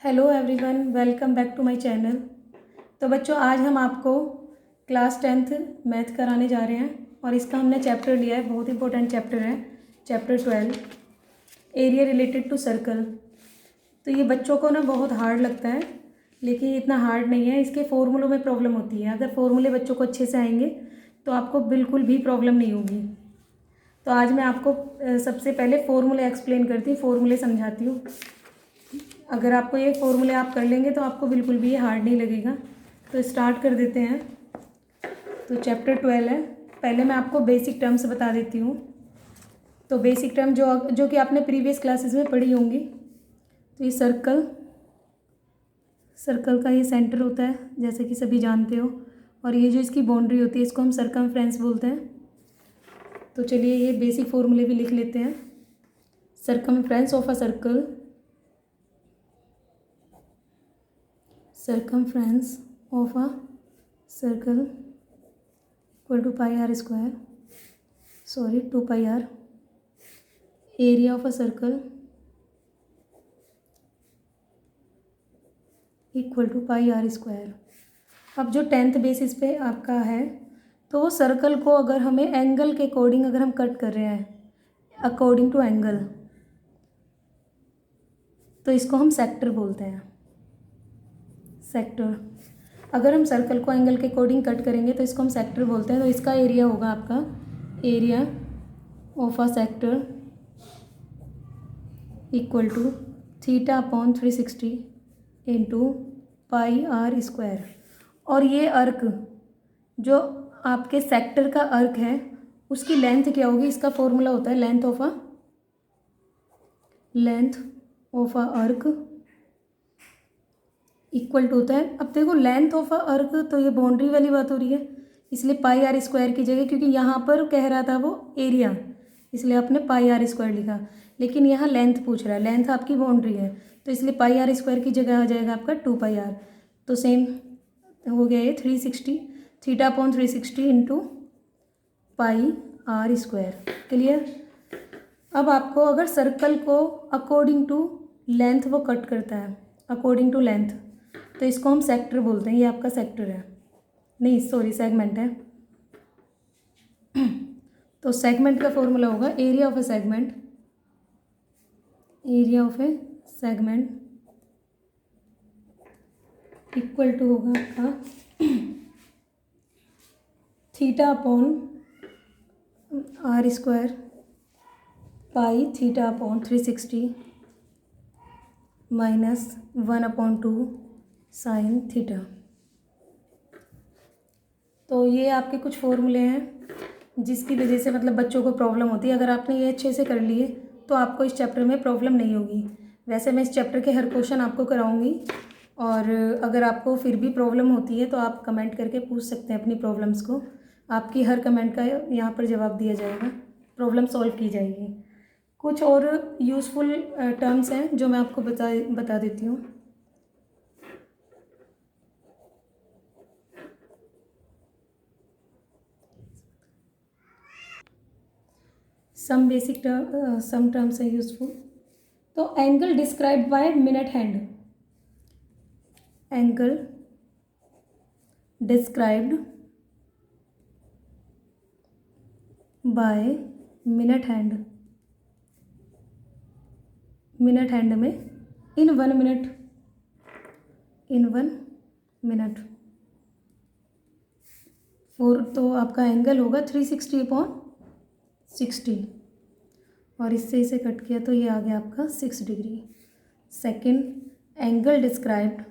Hello everyone, welcome back to my channel. तो बच्चों, आज हम आपको क्लास 10th मैथ कराने जा रहे हैं और इसका हमने चैप्टर लिया है, बहुत इंपॉर्टेंट चैप्टर है, chapter 12, area related to circle. तो ये बच्चों को ना बहुत हार्ड लगता है, लेकिन इतना हार्ड नहीं है। इसके फॉर्मूलों में प्रॉब्लम होती है। अगर फॉर्मूले बच्चों को अच्छे से आएंगे तो आपको बिल्कुल भी प्रॉब्लम नहीं होगी। तो आज मैं आपको सबसे पहले फॉर्मूले एक्सप्लेन करती हूँ, फॉर्मूले समझाती हूँ। अगर आपको ये फॉर्मूले आप कर लेंगे तो आपको बिल्कुल भी ये हार्ड नहीं लगेगा। तो स्टार्ट कर देते हैं। तो चैप्टर 12 है। पहले मैं आपको बेसिक टर्म्स बता देती हूँ। तो बेसिक टर्म जो कि आपने प्रीवियस क्लासेस में पढ़ी होंगी। तो ये सर्कल का ये सेंटर होता है, जैसे कि सभी जानते हो। और ये जो इसकी बाउंड्री होती है, इसको हम सर्कमफ्रेंस बोलते हैं। तो चलिए ये बेसिक फॉर्मूले भी लिख लेते हैं। Circumference of a circle, circumference of a circle equal to pi r square, 2 pi r. area of a circle equal to pi r square. अब जो 10th बेसिस पे आपका है, तो वो सर्कल को अगर हमें एंगल के अकॉर्डिंग अगर हम कट कर रहे हैं, अकॉर्डिंग टू एंगल, तो इसको हम सेक्टर बोलते हैं। सेक्टर, अगर हम सर्कल को एंगल के अकॉर्डिंग कट करेंगे तो इसको हम सेक्टर बोलते हैं। तो इसका एरिया होगा आपका area of a sector equal to theta upon 360 into pi r square. और ये अर्क, जो आपके सेक्टर का अर्क है, उसकी लेंथ क्या होगी? इसका फॉर्मूला होता है लेंथ ऑफ अ अर्क इक्वल टू होता है। अब देखो, लेंथ ऑफ अ अर्क, तो ये बाउंड्री वाली बात हो रही है, इसलिए पाई आर स्क्वायर की जगह, क्योंकि यहाँ पर कह रहा था वो एरिया, इसलिए आपने पाई आर स्क्वायर लिखा। लेकिन यहाँ लेंथ पूछ रहा है, लेंथ आपकी बाउंड्री है, तो इसलिए पाई आर स्क्वायर की जगह आ जाएगा आपका 2 पाई आर। तो सेम हो गया ये 360, theta upon 360 into pi r square. Clear? अब आपको अगर सर्कल को अकॉर्डिंग टू लेंथ वो कट करता है, अकॉर्डिंग टू लेंथ, तो इसको हम सेक्टर बोलते हैं। ये आपका सेक्टर है, नहीं सॉरी सेगमेंट है। तो सेगमेंट का फॉर्मूला होगा area of a segment, area of a segment equal to होगा आपका theta upon r square pi theta upon 360 minus 1/2 sine theta. तो ये आपके कुछ फॉर्मूले हैं जिसकी वजह से मतलब बच्चों को प्रॉब्लम होती है। अगर आपने ये अच्छे से कर लिए तो आपको इस चैप्टर में प्रॉब्लम नहीं होगी। वैसे मैं इस चैप्टर के हर क्वेश्चन आपको कराऊंगी, और अगर आपको फिर भी प्रॉब्लम होती है तो आप कमेंट करके पूछ सकते हैं अपनी प्रॉब्लम्स को। आपकी हर कमेंट का यहाँ पर जवाब दिया जाएगा, प्रॉब्लम सॉल्व की जाएगी। कुछ और यूज़फुल टर्म्स हैं जो मैं आपको बता देती हूँ। सम बेसिक सम टर्म्स है यूज़फुल। तो angle described by minute hand, angle described by minute hand, minute hand में in 1 minute, in 1 minute four. तो आपका एंगल होगा 360/60, और इससे इसे कट किया तो ये आ गया आपका 6 degree. Second, angle described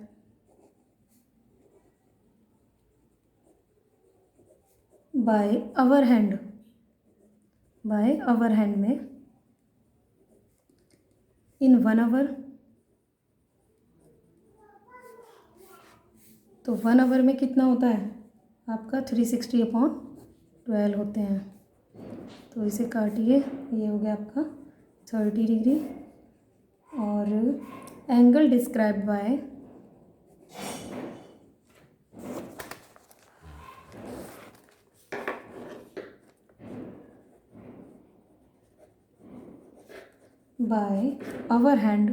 by our hand, by our hand में इन 1 आवर। तो 1 आवर में कितना होता है आपका? 360/12 होते हैं। तो इसे काटिए, ये हो गया आपका 30 डिग्री। और angle described by our hand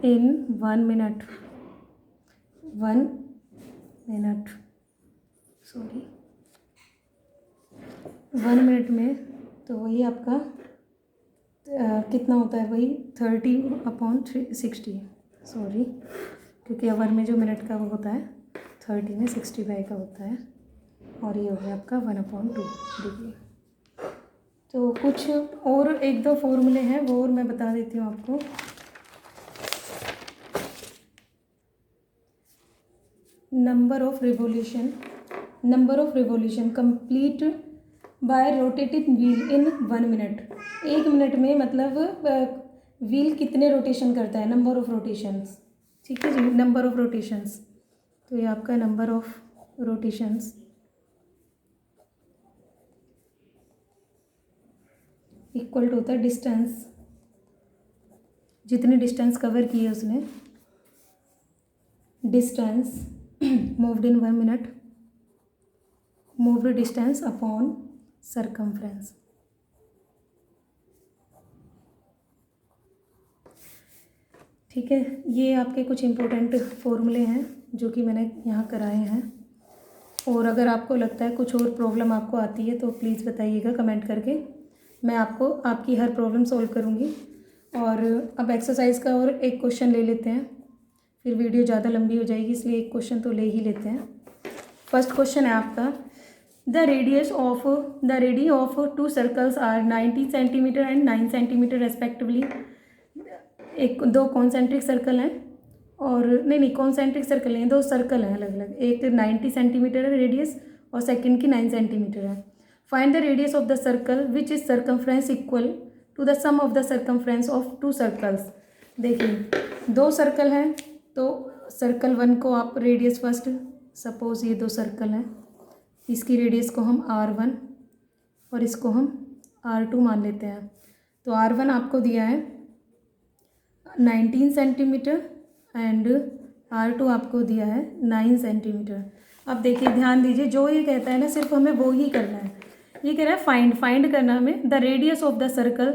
in 1 minute, 1 minute, sorry 1 minute में, तो वही आपका कितना होता है, वही 30/60, सॉरी, क्योंकि आवर में जो मिनट का वो होता है 30 में 60 का होता है, और ये हो गया आपका 1/2 डिग्री। तो कुछ और 1-2 फॉर्मूले हैं वो और मैं बता देती हूँ आपको। Number of revolution complete bye rotated wheel in 1 minute. 1 minute में मतलब व्हील कितने रोटेशन करता है, नंबर ऑफ रोटेशंस, ठीक है जी, नंबर ऑफ रोटेशंस। तो ये आपका number of rotations equal to होता है डिस्टेंस, जितनी डिस्टेंस कवर की है उसने, distance moved in 1 minute, moved distance upon circumference. ठीक है, ये आपके कुछ इम्पोर्टेंट फॉर्मूले हैं जो कि मैंने यहाँ कराए हैं। और अगर आपको लगता है कुछ और प्रॉब्लम आपको आती है तो प्लीज़ बताइएगा कमेंट करके, मैं आपको आपकी हर प्रॉब्लम सॉल्व करूँगी। और अब एक्सरसाइज का और एक क्वेश्चन ले लेते हैं, फिर वीडियो ज़्यादा लंबी हो जाएगी, इसलिए एक क्वेश्चन तो ले ही लेते हैं। फर्स्ट क्वेश्चन है आपका, the radius of 2 circles are 90 centimetre and 9 centimetre respectively. 2 concentric circle हैं, और नहीं कॉन्सेंट्रिक सर्कल नहीं, 2 सर्कल हैं अलग अलग, एक 90 सेंटीमीटर है रेडियस और सेकंड की 9 सेंटीमीटर है। Find the radius of the circle which is circumference equal to the sum of the circumference of 2 circles. देखिए 2 सर्कल हैं, तो सर्कल 1 को आप रेडियस फर्स्ट, सपोज ये 2 सर्कल हैं, इसकी रेडियस को हम R1 और इसको हम R2 मान लेते हैं। तो R1 आपको दिया है 19 सेंटीमीटर एंड R2 आपको दिया है 9 सेंटीमीटर। अब देखिए ध्यान दीजिए, जो ये कहता है ना सिर्फ हमें वो ही करना है। ये कह रहा है फाइंड करना हमें the radius of the circle,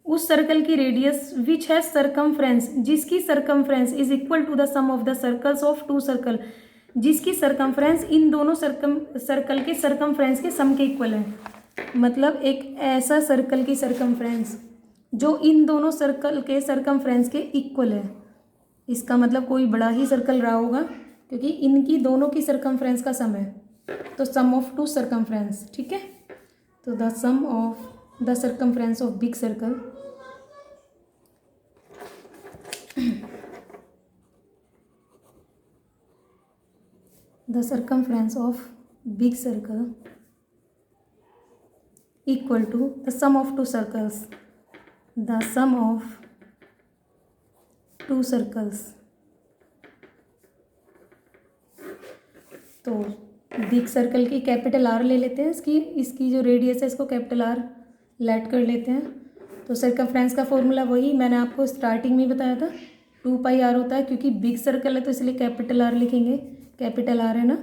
उस सर्कल की रेडियस विच है सरकमफ्रेंस, जिसकी circumference is equal to the sum of the circles of 2 circle, जिसकी सरकमफ्रेंस इन दोनों सर्कल के सरकमफ्रेंस के सम के इक्वल है। मतलब एक ऐसा सर्कल की सरकमफ्रेंस जो इन दोनों सर्कल के सरकमफ्रेंस के इक्वल है, इसका मतलब कोई बड़ा ही सर्कल रहा होगा, क्योंकि इनकी दोनों की सरकमफ्रेंस का सम है, तो सम ऑफ 2 सर्कमफ्रेंस। ठीक है, तो the sum of the circumference of big circle the circumference of big circle equal to the sum of 2 circles, the sum of 2 circles। तो बिग सर्कल की कैपिटल R ले लेते हैं, इसकी जो रेडियस है इसको कैपिटल R लेट कर लेते हैं। तो सर्कमफ्रेंस का फॉर्मूला वही मैंने आपको स्टार्टिंग में बताया था, 2πr होता है, क्योंकि बिग सर्कल है तो इसलिए कैपिटल R लिखेंगे, कैपिटल R है ना।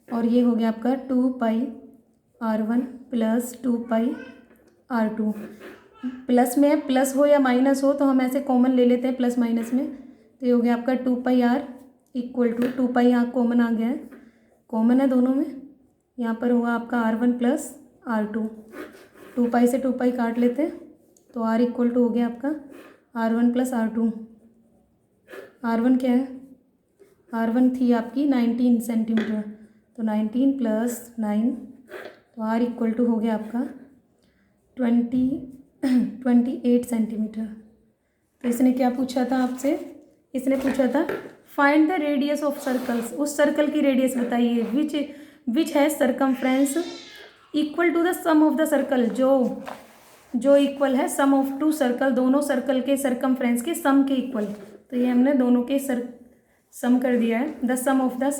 और ये हो गया आपका 2πr1 प्लस 2πr2। प्लस में प्लस हो या माइनस हो तो हम ऐसे कॉमन ले लेते हैं प्लस माइनस में, तो ये हो गया आपका 2πr इक्वल टू 2π यहाँ कॉमन आ गया है, कॉमन है दोनों में, यहाँ पर हुआ आपका R1 प्लस R2। 2π से 2π काट लेते हैं तो R इक्वल टू हो गया आपका R1 प्लस R2। R1 क्या है, R1 थी आपकी 19 सेंटीमीटर, तो 19 प्लस 9, तो R इक्वल टू हो गया आपका 28 सेंटीमीटर। तो इसने क्या पूछा था आपसे, इसने पूछा था find the radius of circles, उस सर्कल की रेडियस बताइए विच है circumference equal to the sum of the circle, जो इक्वल है सम ऑफ 2 सर्कल, दोनों सर्कल के सरकमफ्रेंस के सम के इक्वल। तो ये हमने दोनों के सम कर दिया है। The sum of the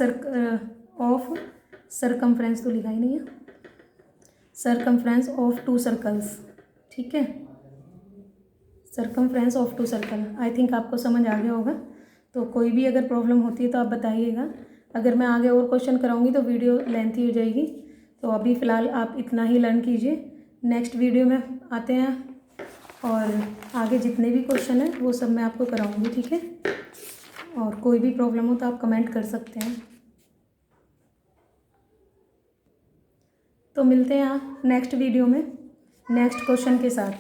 circumference तो लिखा ही नहीं है, सरकमफ्रेंस ऑफ 2 सर्कल्स। ठीक है, circumference of 2 circle, I think आपको समझ आ गया होगा। तो कोई भी अगर प्रॉब्लम होती है तो आप बताइएगा, अगर मैं आगे और क्वेश्चन कराऊंगी तो वीडियो लेंथी हो जाएगी। तो अभी फ़िलहाल आप इतना ही लर्न कीजिए, नेक्स्ट वीडियो में आते हैं और आगे जितने भी क्वेश्चन हैं वो सब मैं आपको कराऊंगी। ठीक है। और कोई भी प्रॉब्लम हो तो आप कमेंट कर सकते हैं। तो मिलते हैं नेक्स्ट वीडियो में नेक्स्ट क्वेश्चन के साथ।